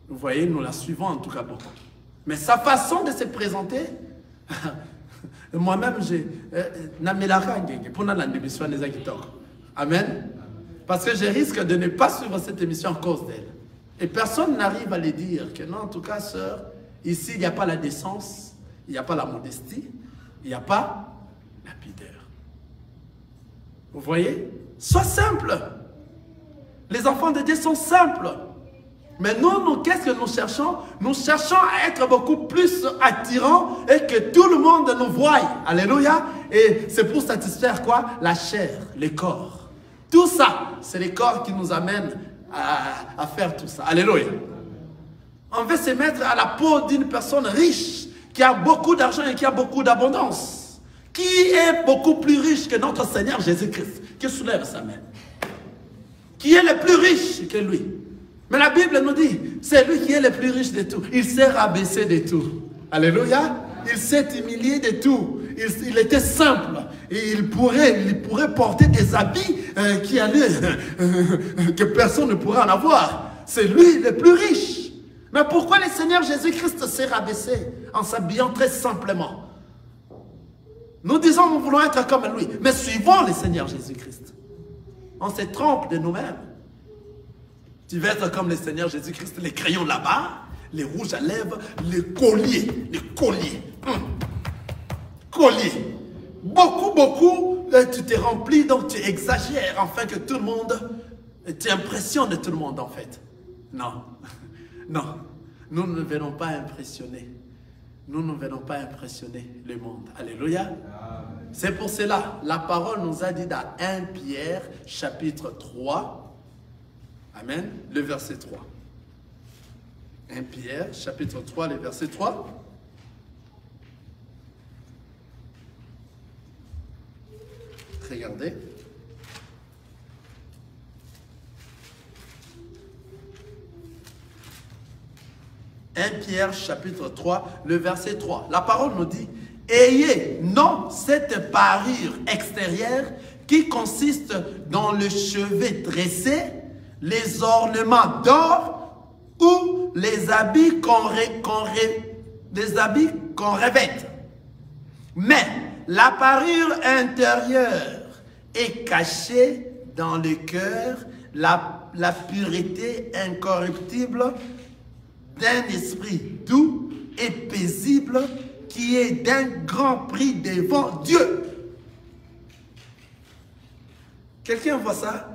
A: Vous voyez, nous la suivons en tout cas beaucoup. Mais sa façon de se présenter, moi-même, j'ai... Amen. Parce que je risque de ne pas suivre cette émission à cause d'elle. Et personne n'arrive à les dire que non, en tout cas, sœur, ici, il n'y a pas la décence, il n'y a pas la modestie, il n'y a pas la pudeur. Vous voyez? Sois simple. Les enfants de Dieu sont simples. Mais nous qu'est-ce que nous cherchons? Nous cherchons à être beaucoup plus attirants et que tout le monde nous voie. Alléluia. Et c'est pour satisfaire quoi? La chair, les corps. Tout ça, c'est les corps qui nous amènent à faire tout ça. Alléluia. On veut se mettre à la peau d'une personne riche, qui a beaucoup d'argent et qui a beaucoup d'abondance. Qui est beaucoup plus riche que notre Seigneur Jésus-Christ? Qui soulève sa main. Qui est le plus riche que lui? Mais la Bible nous dit, c'est lui qui est le plus riche de tout. Il s'est rabaissé de tout. Alléluia. Il s'est humilié de tout. Il était simple. Et il pourrait porter des habits que personne ne pourrait en avoir. C'est lui le plus riche. Mais pourquoi le Seigneur Jésus-Christ s'est rabaissé en s'habillant très simplement? Nous disons nous voulons être comme lui. Mais suivons le Seigneur Jésus-Christ. On se trompe de nous-mêmes. Tu veux être comme le Seigneur Jésus-Christ, les crayons là-bas, les rouges à lèvres, les colliers. Colliers. Beaucoup, tu te remplis, donc tu exagères, afin que tout le monde, tu impressionnes tout le monde en fait. Non, non, nous ne venons pas impressionner. Nous ne venons pas impressionner le monde. Alléluia. C'est pour cela, la parole nous a dit dans 1 Pierre, chapitre 3, Amen, le verset 3. 1 Pierre, chapitre 3, le verset 3. Regardez. Pierre, chapitre 3, le verset 3. La parole nous dit, ayez non cette parure extérieure qui consiste dans le chevet tressé, les ornements d'or ou les habits qu'on revête. Mais la parure intérieure est cachée dans le cœur, la pureté incorruptible d'un esprit doux et paisible qui est d'un grand prix devant Dieu. Quelqu'un voit ça?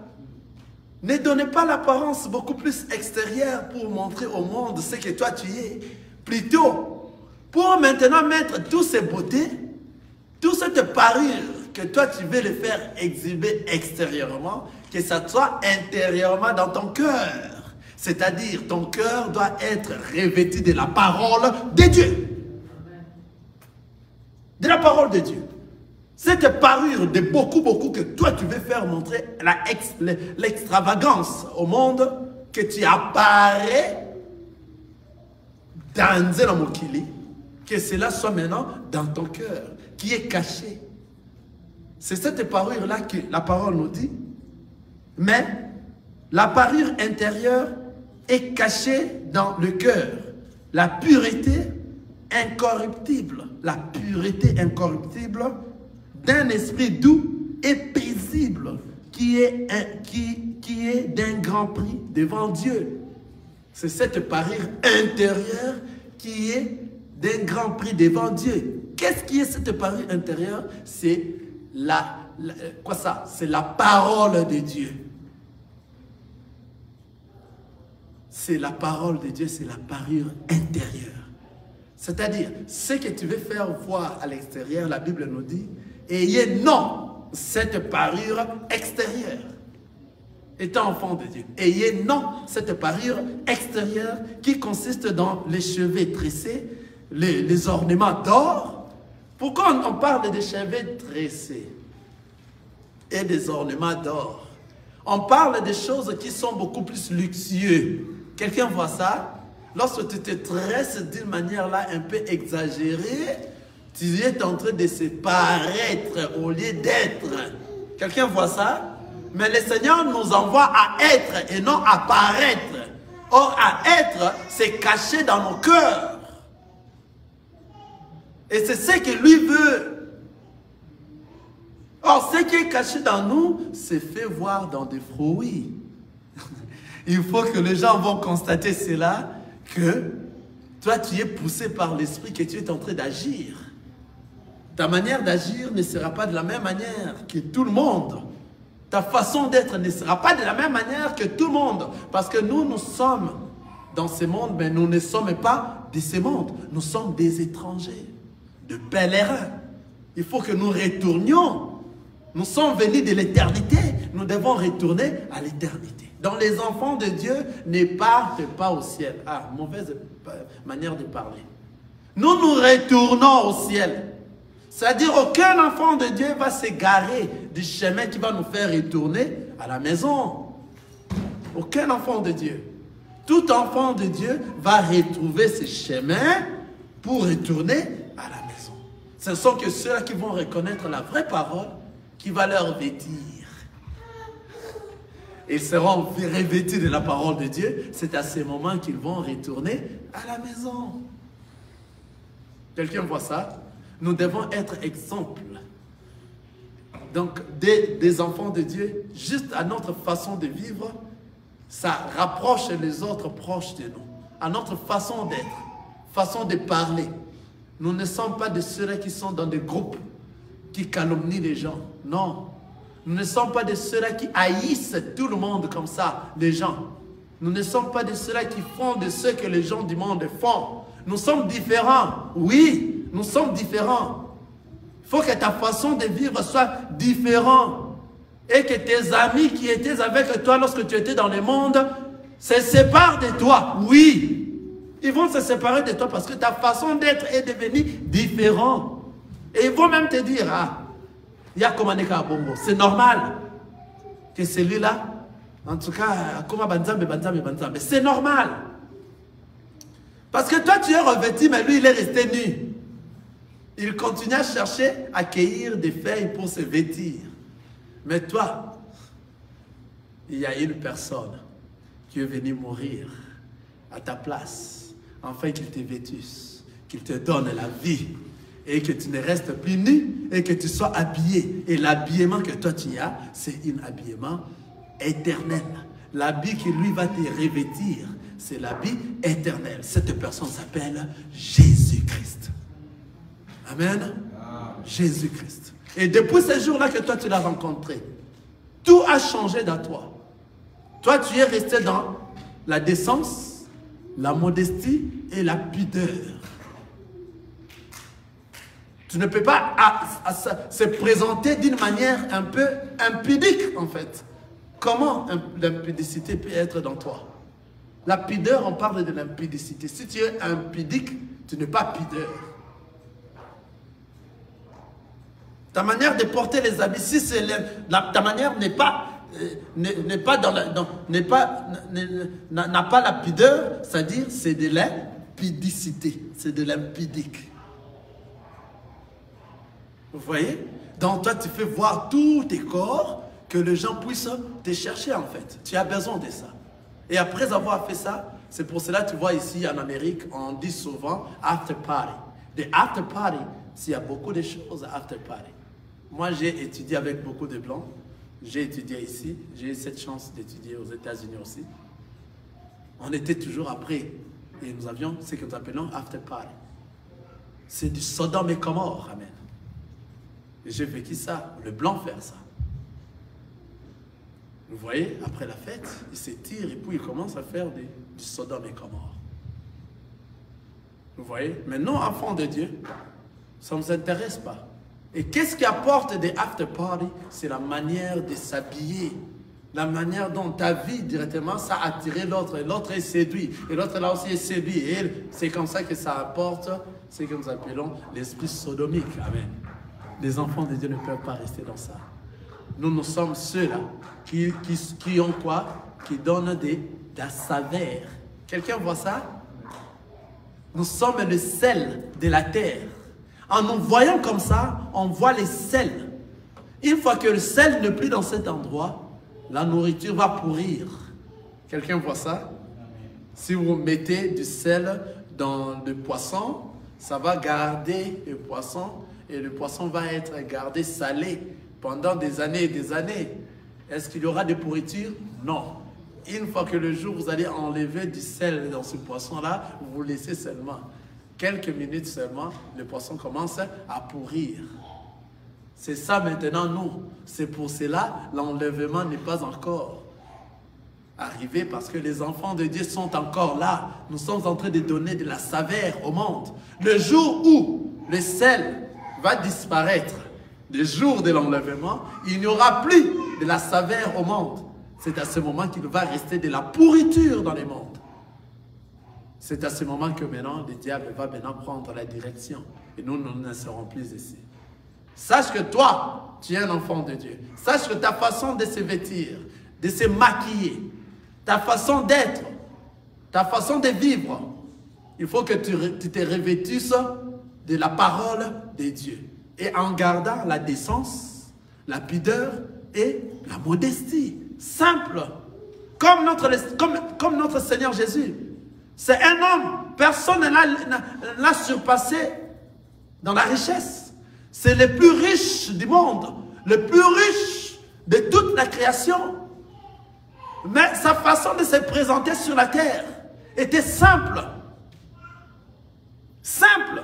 A: Ne donnez pas l'apparence beaucoup plus extérieure pour montrer au monde ce que toi tu es. Plutôt, pour maintenant mettre toutes ces beautés, toute cette parure que toi tu veux le faire exhiber extérieurement, que ça soit intérieurement dans ton cœur. C'est-à-dire, ton cœur doit être revêtu de la parole de Dieu. De la parole de Dieu. Cette parure de beaucoup que toi tu veux faire montrer l'extravagance au monde, que tu apparais dans un mokili, que cela soit maintenant dans ton cœur, qui est caché. C'est cette parure-là que la parole nous dit. Mais la parure intérieure est cachée dans le cœur. La pureté incorruptible. La pureté incorruptible d'un esprit doux et paisible qui est d'un grand prix devant Dieu. C'est cette parure intérieure qui est d'un grand prix devant Dieu. Qu'est-ce qui est cette parure intérieure? C'est quoi ça? C'est la parole de Dieu. C'est la parole de Dieu, c'est la parure intérieure. C'est-à-dire, ce que tu veux faire voir à l'extérieur, la Bible nous dit, ayez non cette parure extérieure. Étant enfant de Dieu, ayez non cette parure extérieure qui consiste dans les cheveux tressés, les ornements d'or. Pourquoi on parle des cheveux tressés et des ornements d'or? On parle des choses qui sont beaucoup plus luxueuses. Quelqu'un voit ça? Lorsque tu te tresses d'une manière là un peu exagérée, tu es en train de se paraître au lieu d'être. Quelqu'un voit ça? Mais le Seigneur nous envoie à être et non à paraître. Or, à être, c'est caché dans nos cœurs. Et c'est ce que lui veut. Or, ce qui est caché dans nous, c'est fait voir dans des fruits. Il faut que les gens vont constater cela, que toi, tu es poussé par l'esprit, que tu es en train d'agir. Ta manière d'agir ne sera pas de la même manière que tout le monde. Ta façon d'être ne sera pas de la même manière que tout le monde. Parce que nous sommes dans ce monde, mais nous ne sommes pas de ce monde. Nous sommes des étrangers, de pèlerins. Il faut que nous retournions. Nous sommes venus de l'éternité. Nous devons retourner à l'éternité. Donc les enfants de Dieu ne partent pas au ciel. Ah, mauvaise manière de parler. Nous retournons au ciel. C'est-à-dire aucun enfant de Dieu va s'égarer du chemin qui va nous faire retourner à la maison. Aucun enfant de Dieu. Tout enfant de Dieu va retrouver ce chemin pour retourner à la maison. Ce ne sont que ceux qui vont reconnaître la vraie parole qui va leur vêtir. Ils seront revêtus de la parole de Dieu. C'est à ce moment qu'ils vont retourner à la maison. Quelqu'un voit ça? Nous devons être exemple. Donc, des enfants de Dieu, juste à notre façon de vivre, ça rapproche les autres proches de nous. À notre façon d'être, façon de parler. Nous ne sommes pas de ceux qui sont dans des groupes qui calomnient les gens. Non. Nous ne sommes pas de ceux-là qui haïssent tout le monde comme ça, les gens. Nous ne sommes pas de ceux-là qui font de ce que les gens du monde font. Nous sommes différents. Oui, nous sommes différents. Il faut que ta façon de vivre soit différente. Et que tes amis qui étaient avec toi lorsque tu étais dans le monde se séparent de toi. Oui, ils vont se séparer de toi parce que ta façon d'être est devenue différente. Et ils vont même te dire, ah, c'est normal que celui-là, en tout cas, c'est normal. Parce que toi, tu es revêtu, mais lui, il est resté nu. Il continue à chercher à cueillir des feuilles pour se vêtir. Mais toi, il y a une personne qui est venue mourir à ta place, afin qu'il te vêtisse, qu'il te donne la vie, et que tu ne restes plus nu, et que tu sois habillé. Et l'habillement que toi tu as, c'est un habillement éternel. L'habit qui lui va te revêtir, c'est l'habit éternel. Cette personne s'appelle Jésus-Christ. Amen. Jésus-Christ. Et depuis ce jour-là que toi tu l'as rencontré, tout a changé dans toi. Toi tu es resté dans la décence, la modestie et la pudeur. Tu ne peux pas se présenter d'une manière un peu impudique en fait. Comment l'impudicité peut être dans toi? La pudeur, on parle de l'impudicité. Si tu es impudique, tu n'es pas pudeur. Ta manière de porter les habits, si ta manière n'a pas la pudeur, c'est-à-dire c'est de l'impudicité, c'est de l'impudique. Vous voyez? Donc toi tu fais voir tous tes corps, que les gens puissent te chercher en fait. Tu as besoin de ça. Et après avoir fait ça, c'est pour cela que tu vois ici en Amérique, on dit souvent after party. Des after party, s'il y a beaucoup de choses à after party. Moi, j'ai étudié avec beaucoup de blancs. J'ai étudié ici. J'ai eu cette chance d'étudier aux États-Unis aussi. On était toujours après. Et nous avions ce que nous appelons after party. C'est du Sodome et Gomorrhe. Amen. Et j'ai vécu ça. Le blanc faire ça. Vous voyez, après la fête, il s'étire et puis il commence à faire du Sodome et Gomorrhe. Vous voyez, mais nous, enfants de Dieu, ça ne nous intéresse pas. Et qu'est-ce qui apporte des after party? C'est la manière de s'habiller. La manière dont ta vie, directement, ça a attiré l'autre. Et l'autre est séduit. Et l'autre là aussi est séduit. Et c'est comme ça que ça apporte ce que nous appelons l'esprit sodomique. Amen. Les enfants de Dieu ne peuvent pas rester dans ça. Nous sommes ceux-là qui ont quoi? Qui donnent de la saveur. Quelqu'un voit ça? Nous sommes le sel de la terre. En nous voyant comme ça, on voit les sels. Une fois que le sel n'est plus dans cet endroit, la nourriture va pourrir. Quelqu'un voit ça? Si vous mettez du sel dans le poisson, ça va garder le poisson et le poisson va être gardé salé pendant des années et des années. Est-ce qu'il y aura des pourritures? Non. Une fois que le jour vous allez enlever du sel dans ce poisson-là, vous laissez seulement quelques minutes seulement, le poisson commence à pourrir. C'est ça maintenant nous. C'est pour cela l'enlèvement n'est pas encore arrivé parce que les enfants de Dieu sont encore là. Nous sommes en train de donner de la saveur au monde. Le jour où le sel va disparaître, le jour de l'enlèvement, il n'y aura plus de la saveur au monde. C'est à ce moment qu'il va rester de la pourriture dans les mondes. C'est à ce moment que maintenant, le diable va maintenant prendre la direction. Et nous ne serons plus ici. Sache que toi, tu es un enfant de Dieu. Sache que ta façon de se vêtir, de se maquiller, ta façon d'être, ta façon de vivre, il faut que tu te revêtisses de la parole de Dieu. Et en gardant la décence, la pudeur et la modestie. Simple. Comme notre Seigneur Jésus. C'est un homme. Personne ne l'a surpassé dans la richesse. C'est le plus riche du monde. Le plus riche de toute la création. Mais sa façon de se présenter sur la terre était simple. Simple.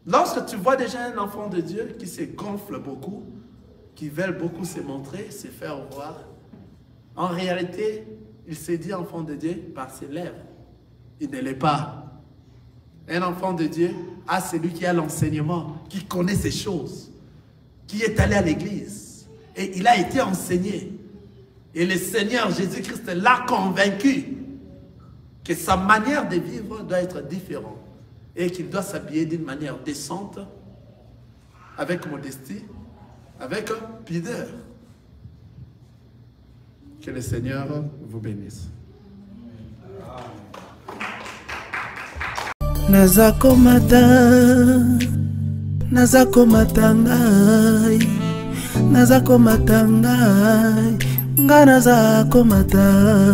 A: Lorsque tu vois déjà un enfant de Dieu qui se gonfle beaucoup, qui veut beaucoup se montrer, se faire voir, en réalité, il se dit enfant de Dieu par ses lèvres. Il ne l'est pas. Un enfant de Dieu a celui qui a l'enseignement, qui connaît ces choses, qui est allé à l'église et il a été enseigné. Et le Seigneur Jésus-Christ l'a convaincu que sa manière de vivre doit être différente et qu'il doit s'habiller d'une manière décente, avec modestie, avec pudeur. Que le Seigneur vous bénisse.
B: Nazako matangai, nga nazako mata.